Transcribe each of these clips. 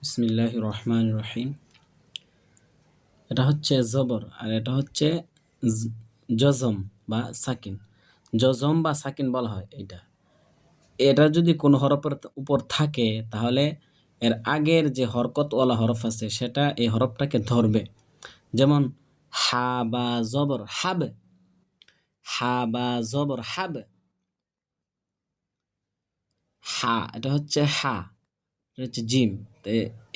বিসমিল্লাহির রহমানির রহিম। এটা হচ্ছে জবর আর এটা হচ্ছে জজম বা সাকিন। জজম বা সাকিন বলা হয় এটা। এটা যদি কোনো হরফের উপর থাকে তাহলে এর আগের যে হরকতওয়ালা হরফ আছে সেটা এই হরফটাকে ধরবে। যেমন হা বা জবর হাব, হা বা জবর হাব, হা এটা হচ্ছে হা, এটা হচ্ছে জিম। তো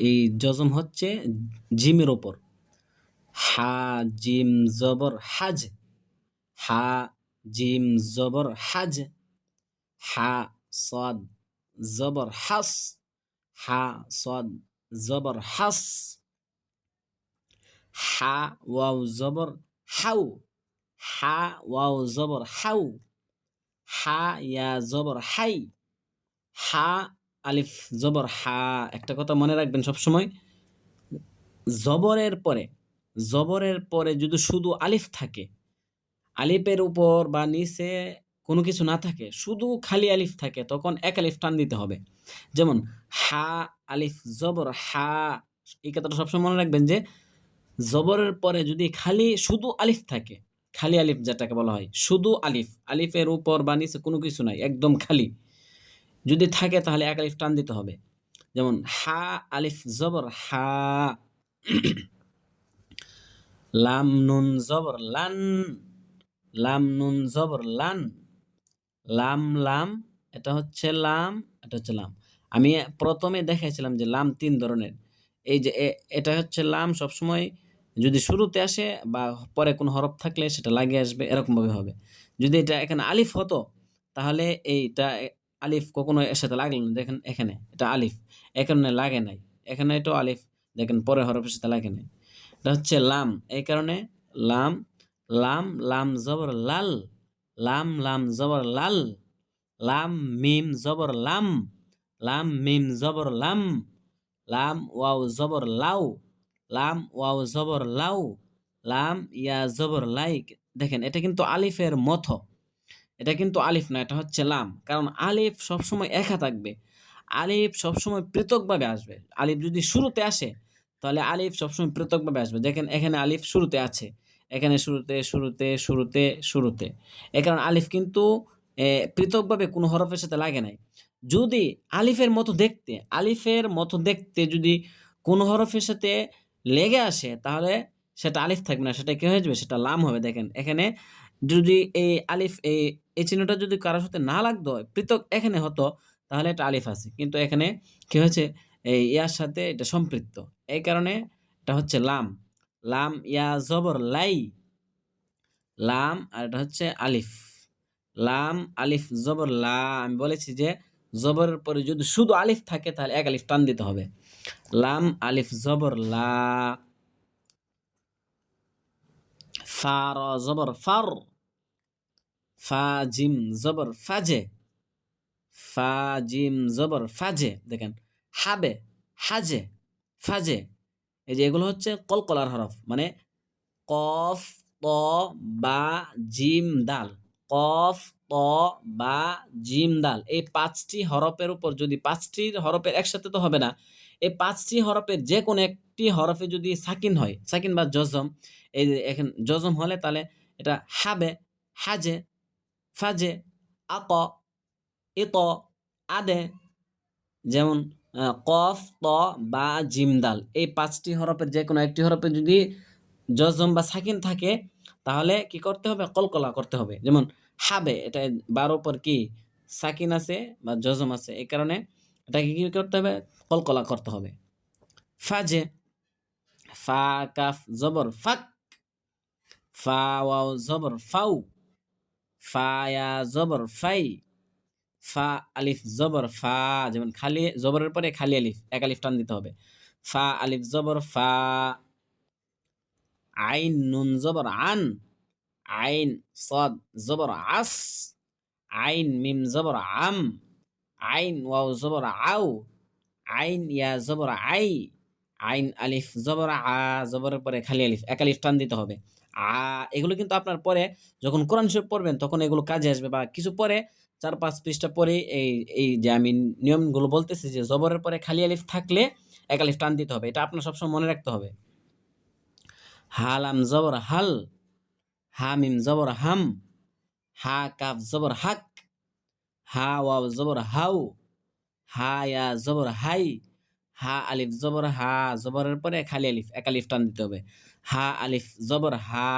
এই জজম হচ্ছে জিমের ওপর। হা জিম জবর হাজ, হা জিম জবর হাজ, হা সদ জবর হাস, হা সদ জবর হাস, হা ওয়াও জবর হাউ, হা ওয়াও জবর হাউ, হা ইয়া জবর হাই, হা আলিফ জবর হা। একটা কথা মনে রাখবেন সবসময়, জবরের পরে জবরের পরে যদি শুধু আলিফ থাকে, আলিফের উপর বা নিচে কোনো কিছু না থাকে, শুধু খালি আলিফ থাকে, তখন এক আলিফ টান দিতে হবে। যেমন হা আলিফ জবর হা। এই কথাটা সবসময় মনে রাখবেন যে জবরের পরে যদি খালি শুধু আলিফ থাকে, খালি আলিফ যেটাকে বলা হয়, শুধু আলিফ, আলিফের উপর বা নিচে কোনো কিছু নাই, একদম খালি যদি থাকে তাহলে এক আলিফ টান দিতে হবে। যেমন হা আলিফ জবর হা, লাম নুন জবর লান, লাম নুন জবর লান, লাম লাম এটা হচ্ছে লাম, এটা হচ্ছে লাম। আমি প্রথমে দেখাইছিলাম যে লাম তিন ধরনের। এই যে এটা হচ্ছে লাম, সবসময় যদি শুরুতে আসে বা পরে কোনো হরফ থাকলে সেটা লাগিয়ে আসবে, এরকম ভাবে হবে। যদি এটা এখানে আলিফ হতো তাহলে এইটা আলিফ কখনো এর সাথে লাগলো না। দেখেন এখানে এটা আলিফ, এখানে লাগে নাই, এখানে এটাও আলিফ, দেখেন পরে হরফের সাথে লাগে নাই। এটা হচ্ছে লাম, এই কারণে লাম। লাম লাম জবর লাল, লাম লাম জবর লাল, লাম মিম জবর লাম, লাম মিম জবর লাম, লাম ওয়াও জবর লাউ, লাম ওয়াও জবর লাউ, লাম ইয়া জবর লাইক। দেখেন এটা কিন্তু আলিফের মতো, এটা কিন্তু আলিফ না, এটা হচ্ছে লাম। কারণ আলিফ সবসময় একা থাকবে, আলিফ সবসময় পৃথকভাবে আসবে। আলিফ যদি শুরুতে আসে তাহলে আলিফ সবসময় পৃথকভাবে আসবে। দেখেন এখানে আলিফ শুরুতে আছে, এখানে শুরুতে শুরুতে শুরুতে শুরুতে, এ কারণে আলিফ কিন্তু পৃথকভাবে কোনো হরফের সাথে লাগে নাই। যদি আলিফের মতো দেখতে, আলিফের মতো দেখতে যদি কোনো হরফের সাথে লেগে আসে তাহলে সেটা আলিফ থাকবে না, সেটা কি হয়ে যাবে, সেটা লাম হবে। দেখেন এখানে যদি এই আলিফ এই চিহ্নটা যদি কারোর সাথে না লাগতো, পৃথক এখানে হতো, তাহলে এটা আলিফ আছে। কিন্তু এখানে কি হয়েছে, এই ইয়ার সাথে এটা সম্পৃক্ত, এই কারণে এটা হচ্ছে লাম। লাম ইয়া জবর লাই, লাম আর এটা হচ্ছে আলিফ। লাম আলিফ জবর লা। আমি বলেছি যে জবরের পরে যদি শুধু আলিফ থাকে তাহলে এক আলিফ টান দিতে হবে। লাম আলিফ জবর লা, ফা র জবর ফার, ফা জিম জবর ফাজে, ফা জিম জবর ফাজে। দেখেন হাবে, হাজে, ফাজে, এই যে এগুলো হচ্ছে কলকলার হরফ, মানে কফ ত বা জিম দাল, কফ ত বা জিম দাল, এই পাঁচটি হরফের উপর যদি, পাঁচটি হরফের একসাথে তো হবে না, এই পাঁচটি হরফের যে কোনো একটি হরফে যদি সাকিন হয়, সাকিন বা জজম, এই যে এখানে জজম হলে তাহলে এটা হাবে, হাজে, ফাজে, আক, ইত, আদে। যেমন কফ ত বা জিম দাল, এই পাঁচটি হরফের যে কোনো একটি হরফে যদি জজম বা সাকিন থাকে তাহলে কি করতে হবে, কলকলা করতে হবে। যেমন হাবে, এটা বারো পর কি সাকিন আছে বা জজম আছে, এই কারণে এটাকে কি করতে হবে, কলকলা করতে হবে। ফাজে, ফা কাফ জবর ফাক, ফা ওয়াও জবর ফাউ, ফা ইয়া জবর ফাই, ফা আলিফ জবর ফা। যেমন খালি জবরের পরে খালি আলিফ, এক আলিফ টান দিতে হবে। ফা আলিফ জবর ফা, আইন নুন জবর আন, আইন সদ জবর আস, আইন মিম জবর আম, আইন ওয়াও জবর আউ, আইন ইয়া জবর আই, আইন আলিফ জবর আ, জবরের পরে খালি আলিফ, এক আলিফ টান দিতে হবে। এগুলো কিন্তু আপনার পরে যখন কোরআন শরীফ পড়বেন তখন এগুলো কাজে আসবে, বা কিছু পরে 4-5 পৃষ্ঠা পরে এই যে আমি নিয়মগুলো বলতেছি যে জবরের পরে খালি আলিফ থাকলে এক আলিফ টান দিতে হবে। এটা আপনার সবসময় মনে রাখতে হবে। হা লাম জবর হাল, হা মিম জবর হাম, হা কাফ জবর হাক, হা ওয়াও জবর হাউ, হা ইয়া জবর হাই, হা আলিফ জবর হা, জবরের পরে খালি আলিফ এক আলিফ টান দিতে হবে। হা আলিফ জবর হা,